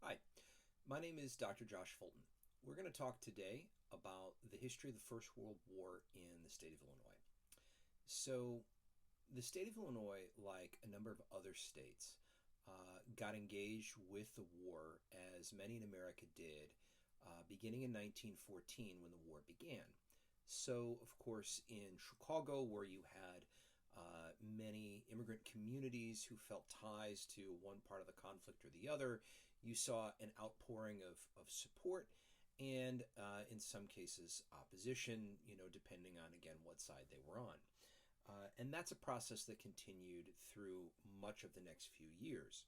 Hi, my name is Dr. Josh Fulton. We're going to talk today about the history of the First World War in the state of Illinois. So, the state of Illinois, like a number of other states, got engaged with the war as many in America did, beginning in 1914 when the war began. So, of course, in Chicago, where you had many immigrant communities who felt ties to one part of the conflict or the other, you saw an outpouring of support and, in some cases, opposition, depending on, again, what side they were on. And that's a process that continued through much of the next few years.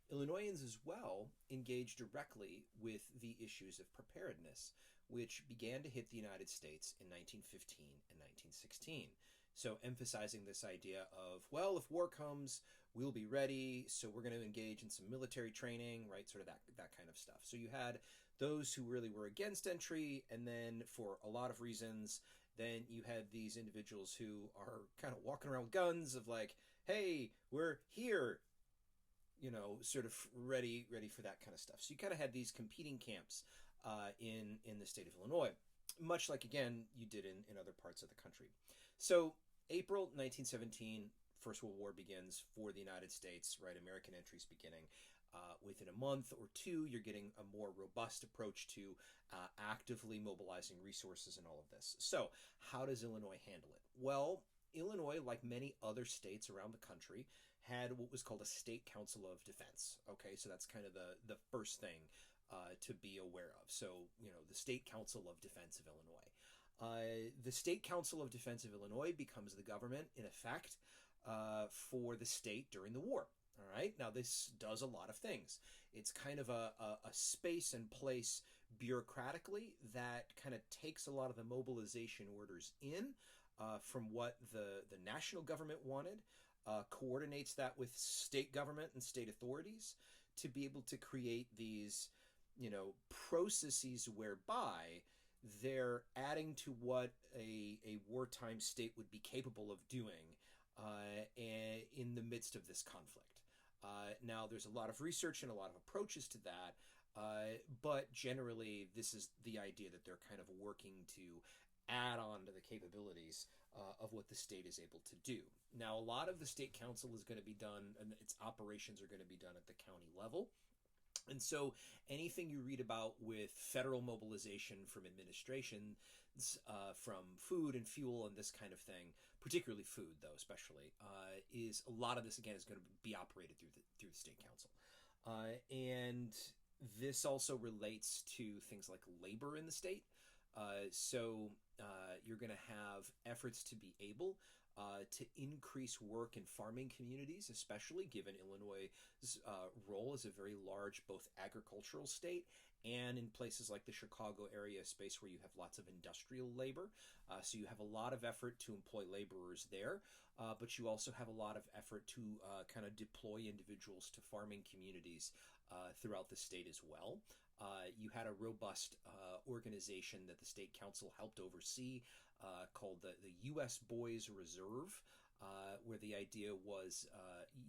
Illinoisans as well engaged directly with the issues of preparedness, which began to hit the United States in 1915 and 1916. So, emphasizing this idea of, well, if war comes, we'll be ready, so we're going to engage in some military training, right? Sort of that kind of stuff. So, you had those who really were against entry, and then for a lot of reasons, then you had these individuals who are kind of walking around with guns of like, hey, we're here, sort of ready for that kind of stuff. So you kind of had these competing camps in the state of Illinois, much like, again, you did in other parts of the country. So April 1917, First World War begins for the United States, right? American entries beginning. Within a month or two, you're getting a more robust approach to actively mobilizing resources and all of this. So how does Illinois handle it? Well, Illinois, like many other states around the country, had what was called a State Council of Defense. Okay, so that's kind of the first thing to be aware of. So, the State Council of Defense of Illinois. The State Council of Defense of Illinois becomes the government, in effect, for the state during the war. All right. Now, this does a lot of things. It's kind of a space and place bureaucratically that kind of takes a lot of the mobilization orders in from what the national government wanted, coordinates that with state government and state authorities to be able to create these, processes whereby they're adding to what a wartime state would be capable of doing in the midst of this conflict. Now, there's a lot of research and a lot of approaches to that, but generally, this is the idea that they're kind of working to add on to the capabilities of what the state is able to do. Now, a lot of the state council is going to be done, and its operations are going to be done at the county level. And so anything you read about with federal mobilization from administration, from food and fuel and this kind of thing, particularly food, though, especially, is a lot of this, again, is going to be operated through the state council. And this also relates to things like labor in the state. So you're going to have efforts to be able to increase work in farming communities, especially given Illinois' role as a very large both agricultural state and in places like the Chicago area, space where you have lots of industrial labor. So you have a lot of effort to employ laborers there, but you also have a lot of effort to kind of deploy individuals to farming communities throughout the state as well. You had a robust organization that the state council helped oversee called the U.S. Boys Reserve, where the idea was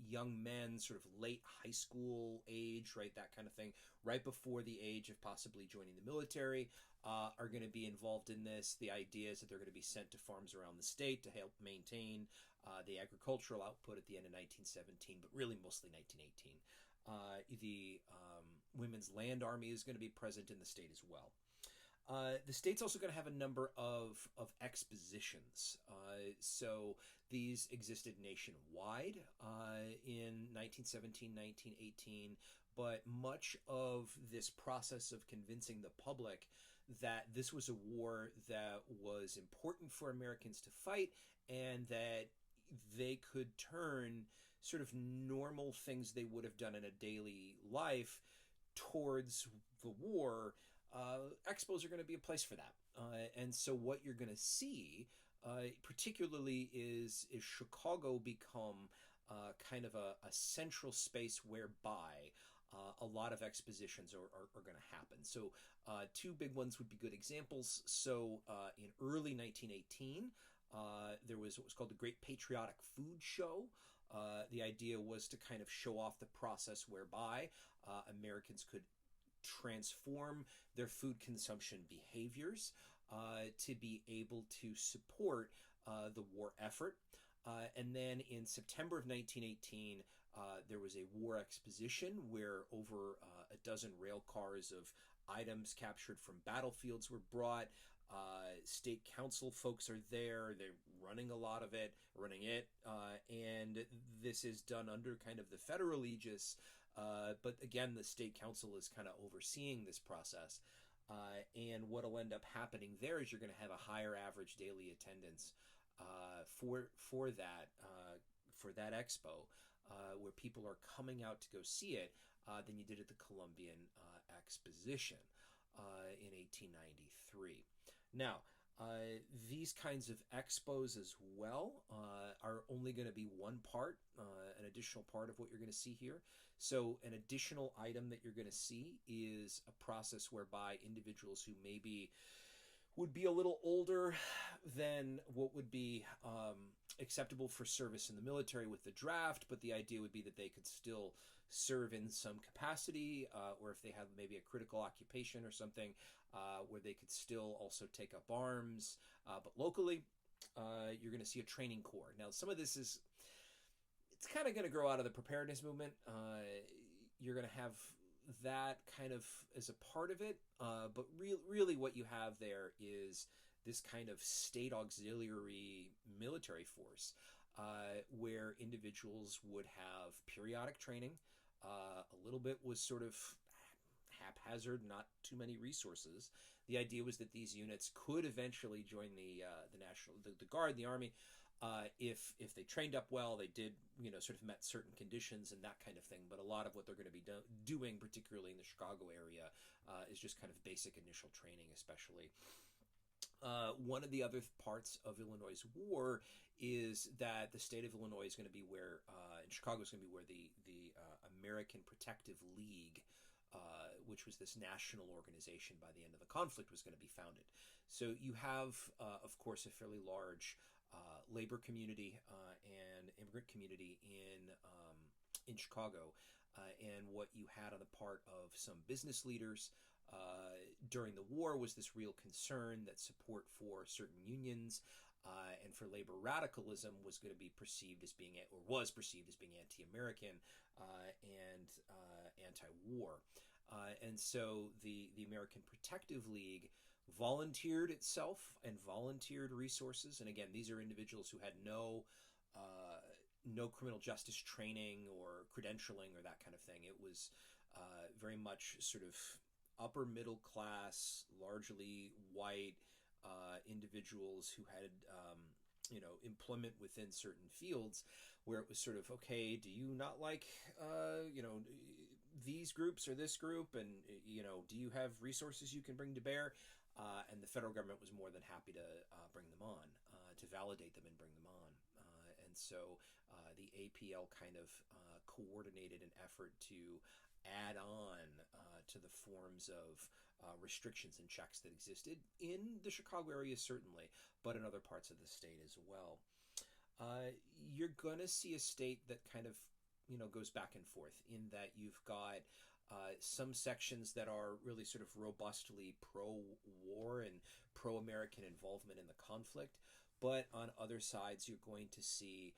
young men, sort of late high school age, right, that kind of thing, right before the age of possibly joining the military, are going to be involved in this. The idea is that they're going to be sent to farms around the state to help maintain the agricultural output at the end of 1917, but really mostly 1918. The Women's Land Army is going to be present in the state as well. The state's also going to have a number of expositions. So these existed nationwide in 1917, 1918, but much of this process of convincing the public that this was a war that was important for Americans to fight and that they could turn sort of normal things they would have done in a daily life towards the war, expos are going to be a place for that. And so what you're going to see, particularly, is Chicago become kind of a central space whereby a lot of expositions are going to happen. So two big ones would be good examples. So in early 1918, there was what was called the Great Patriotic Food Show. The idea was to kind of show off the process whereby Americans could transform their food consumption behaviors to be able to support the war effort. And then in September of 1918, there was a war exposition where over a dozen rail cars of items captured from battlefields were brought. State council folks are there. They're running it, and this is done under kind of the federal aegis. But again, the state council is kind of overseeing this process. And what will end up happening there is you're going to have a higher average daily attendance for that expo, where people are coming out to go see it, than you did at the Columbian Exposition in 1893. Now, these kinds of expos as well are only going to be one part, an additional part of what you're going to see here. So an additional item that you're going to see is a process whereby individuals who maybe would be a little older than what would be acceptable for service in the military with the draft, but the idea would be that they could still serve in some capacity, or if they have maybe a critical occupation or something, where they could still also take up arms. But locally, you're going to see a training corps. Now, some of this it's kind of going to grow out of the preparedness movement. You're going to have that kind of as a part of it, but really what you have there is this kind of state auxiliary military force, where individuals would have periodic training. A little bit was sort of haphazard, not too many resources. The idea was that these units could eventually join the Guard, the Army, if they trained up well, they did, sort of met certain conditions and that kind of thing. But a lot of what they're going to be doing, particularly in the Chicago area, is just kind of basic initial training, especially. One of the other parts of Illinois' war is that the state of Illinois is going to be where, and Chicago is going to be where the American Protective League, which was this national organization by the end of the conflict, was going to be founded. So you have, of course, a fairly large labor community and immigrant community in Chicago, and what you had on the part of some business leaders during the war was this real concern that support for certain unions and for labor radicalism was going to be perceived as being, or was perceived as being, anti-American and anti-war. And so the American Protective League volunteered itself and volunteered resources. And again, these are individuals who had no criminal justice training or credentialing or that kind of thing. It was very much sort of upper middle class, largely white individuals who had employment within certain fields, where it was sort of, okay, do you not like these groups or this group, and do you have resources you can bring to bear? And the federal government was more than happy to bring them on, to validate them and bring them on. And so the APL kind of coordinated an effort to add on to the forms of restrictions and checks that existed in the Chicago area, certainly, but in other parts of the state as well. You're going to see a state that kind of goes back and forth, in that you've got some sections that are really sort of robustly pro-war and pro-American involvement in the conflict, but on other sides you're going to see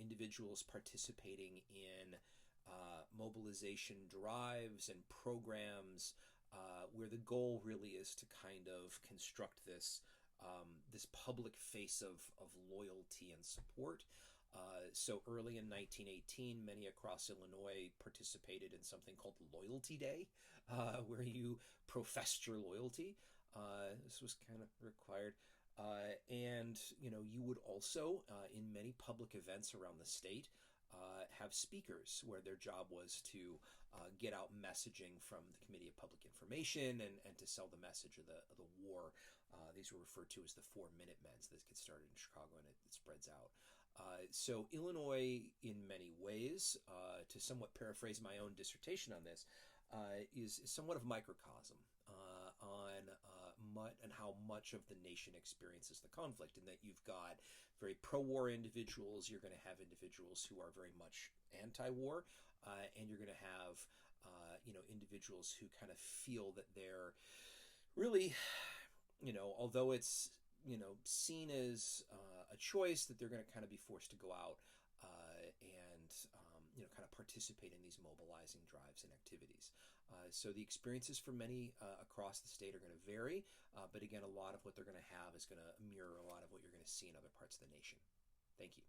individuals participating in mobilization drives and programs where the goal really is to kind of construct this public face of loyalty and support. So early in 1918, many across Illinois participated in something called Loyalty Day, where you professed your loyalty. This was kind of required. And you would also, in many public events around the state, have speakers where their job was to get out messaging from the Committee of Public Information and to sell the message of the war. These were referred to as the 4 Minute Men. So this gets started in Chicago and it spreads out. So Illinois, in many ways, to somewhat paraphrase my own dissertation on this, is somewhat of a microcosm on how much of the nation experiences the conflict, in that you've got very pro-war individuals, you're going to have individuals who are very much anti-war, and you're going to have individuals who kind of feel that they're really, although it's, seen as a choice, that they're going to kind of be forced to go out and, kind of participate in these mobilizing drives and activities. So the experiences for many across the state are going to vary, but again, a lot of what they're going to have is going to mirror a lot of what you're going to see in other parts of the nation. Thank you.